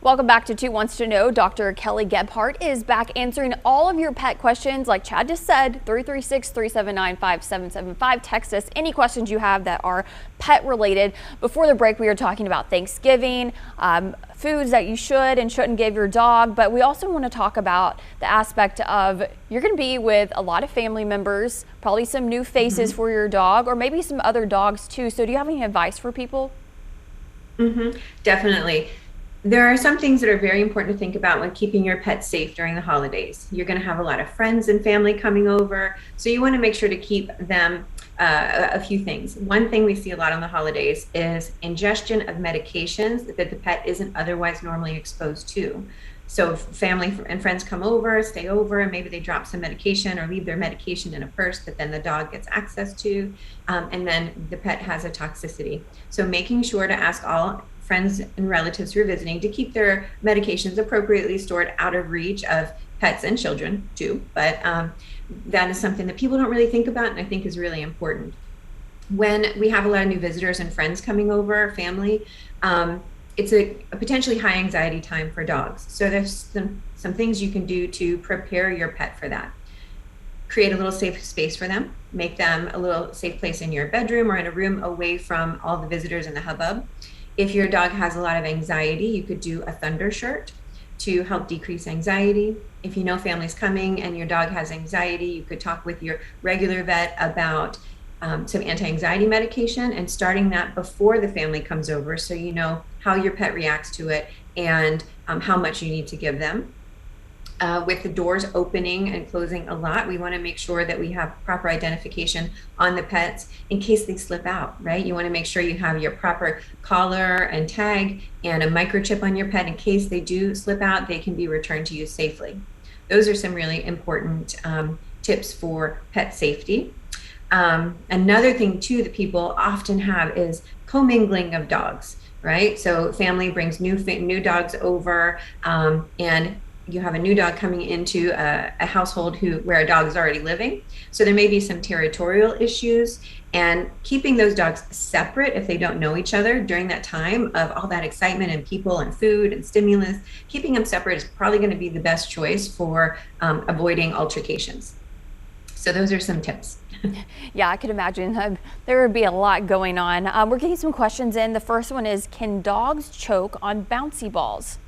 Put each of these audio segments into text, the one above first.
Welcome back to Two Wants to Know. Dr. Kelly Gebhardt is back answering all of your pet questions. Like Chad just said, 336-379-5775. Text us any questions you have that are pet related. Before the break, we were talking about Thanksgiving, foods that you should and shouldn't give your dog. But we also want to talk about the aspect of you're going to be with a lot of family members, probably some new faces for your dog, or maybe some other dogs too. So do you have any advice for people? Definitely. There are some things that are very important to think about when keeping your pet safe during the holidays. You're going to have a lot of friends and family coming over, so you want to make sure to keep them a few things. One thing we see a lot on the holidays is ingestion of medications that the pet isn't otherwise normally exposed to. So if family and friends come over, stay over, and maybe they drop some medication or leave their medication in a purse that then the dog gets access to, and then the pet has a toxicity. So making sure to ask all friends and relatives who are visiting to keep their medications appropriately stored out of reach of pets and children too. But that is something that people don't really think about, and I think is really important. When we have a lot of new visitors and friends coming over, family, it's a potentially high anxiety time for dogs. So there's some things you can do to prepare your pet for that. Create a little safe space for them. Make them a little safe place in your bedroom or in a room away from all the visitors and the hubbub. If your dog has a lot of anxiety, you could do a thunder shirt to help decrease anxiety. If you know family's coming and your dog has anxiety, you could talk with your regular vet about some anti-anxiety medication and starting that before the family comes over, so you know how your pet reacts to it and how much you need to give them. With the doors opening and closing a lot, we want to make sure that we have proper identification on the pets in case they slip out, right? You want to make sure you have your proper collar and tag and a microchip on your pet in case they do slip out, they can be returned to you safely. Those are some really important tips for pet safety. Another thing too that people often have is commingling of dogs, right? So family brings new dogs over, and you have a new dog coming into a household where a dog is already living. So there may be some territorial issues, and keeping those dogs separate if they don't know each other during that time of all that excitement and people and food and stimulus, keeping them separate is probably going to be the best choice for avoiding altercations. So those are some tips. Yeah, I could imagine there would be a lot going on. We're getting some questions in. The first one is, can dogs choke on bouncy balls?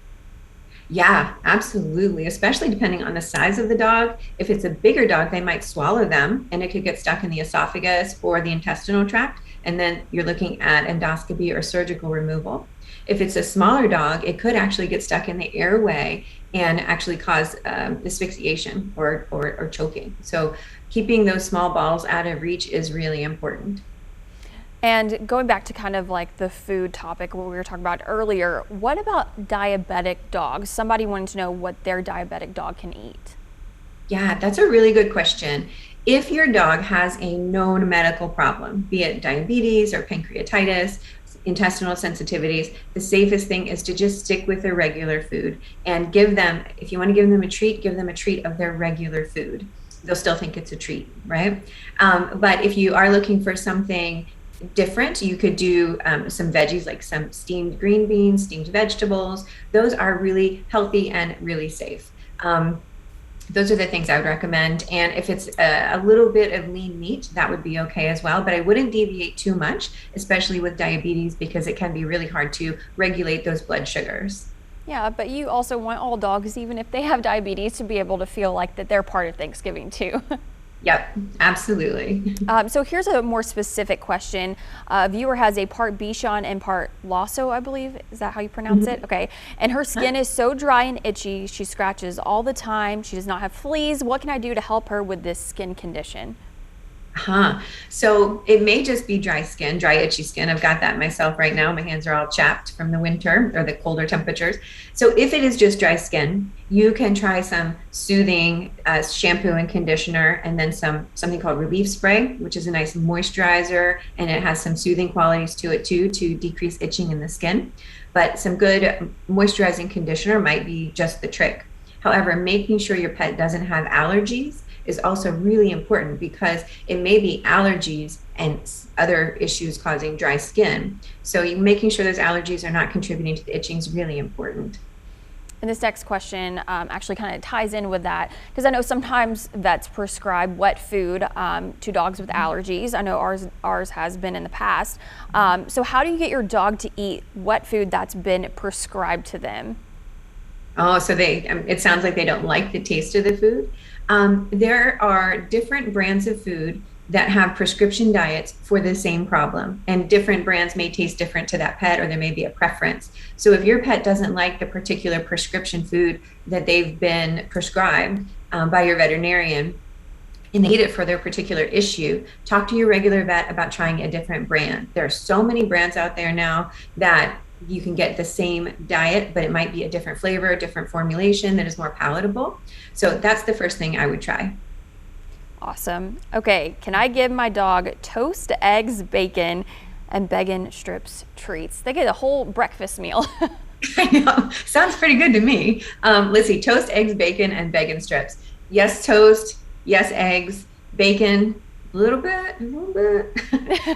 Yeah, absolutely. Especially depending on the size of the dog. If it's a bigger dog, they might swallow them and it could get stuck in the esophagus or the intestinal tract. And then you're looking at endoscopy or surgical removal. If it's a smaller dog, it could actually get stuck in the airway and actually cause asphyxiation or choking. So keeping those small balls out of reach is really important. And going back to kind of like the food topic, what we were talking about earlier, what about diabetic dogs? Somebody wanted to know what their diabetic dog can eat. Yeah, that's a really good question. If your dog has a known medical problem, be it diabetes or pancreatitis, intestinal sensitivities, the safest thing is to just stick with their regular food and give them, if you want to give them a treat of their regular food. They'll still think it's a treat, right? But if you are looking for something different, you could do some veggies, like some steamed green beans, steamed vegetables. Those are really healthy and really safe. Those are the things I would recommend. And if it's a little bit of lean meat, that would be okay as well. But I wouldn't deviate too much, especially with diabetes, because it can be really hard to regulate those blood sugars. Yeah, but you also want all dogs, even if they have diabetes, to be able to feel like that they're part of Thanksgiving too. Yep, absolutely. So here's a more specific question. A viewer has a part Bichon and part Lhasa, I believe. Is that how you pronounce it? Okay. And her skin is so dry and itchy. She scratches all the time. She does not have fleas. What can I do to help her with this skin condition? So it may just be dry skin, dry, itchy skin. I've got that myself right now. My hands are all chapped from the winter or the colder temperatures. So if it is just dry skin, you can try some soothing shampoo and conditioner, and then something called relief spray, which is a nice moisturizer, and it has some soothing qualities to it too, to decrease itching in the skin. But some good moisturizing conditioner might be just the trick. However, making sure your pet doesn't have allergies is also really important, because it may be allergies and other issues causing dry skin. So making sure those allergies are not contributing to the itching is really important. And this next question actually kind of ties in with that, because I know sometimes vets prescribe wet food to dogs with allergies. I know ours has been in the past. So how do you get your dog to eat wet food that's been prescribed to them? Oh, so it sounds like they don't like the taste of the food. There are different brands of food that have prescription diets for the same problem, and different brands may taste different to that pet, or there may be a preference. So if your pet doesn't like the particular prescription food that they've been prescribed by your veterinarian, and they eat it for their particular issue, talk to your regular vet about trying a different brand. There are so many brands out there now that you can get the same diet, but it might be a different flavor, a different formulation that is more palatable. So that's the first thing I would try. Awesome. Okay, can I give my dog toast, eggs, bacon, and bacon strips treats? They get a whole breakfast meal. I know, sounds pretty good to me. Let's see, toast, eggs, bacon, and bacon strips. Yes, toast, yes, eggs, bacon, a little bit,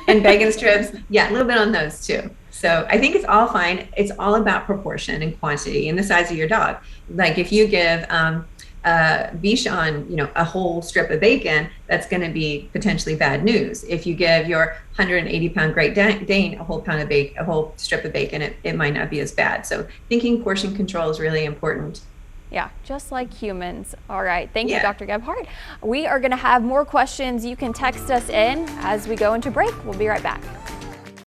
and bacon strips. Yeah, a little bit on those too. So I think it's all fine. It's all about proportion and quantity and the size of your dog. Like if you give Bichon, a whole strip of bacon, that's going to be potentially bad news. If you give your 180-pound Great Dane a whole strip of bacon, it might not be as bad. So thinking portion control is really important. Yeah, just like humans. All right, thank you, Dr. Gebhardt. We are going to have more questions. You can text us in as we go into break. We'll be right back.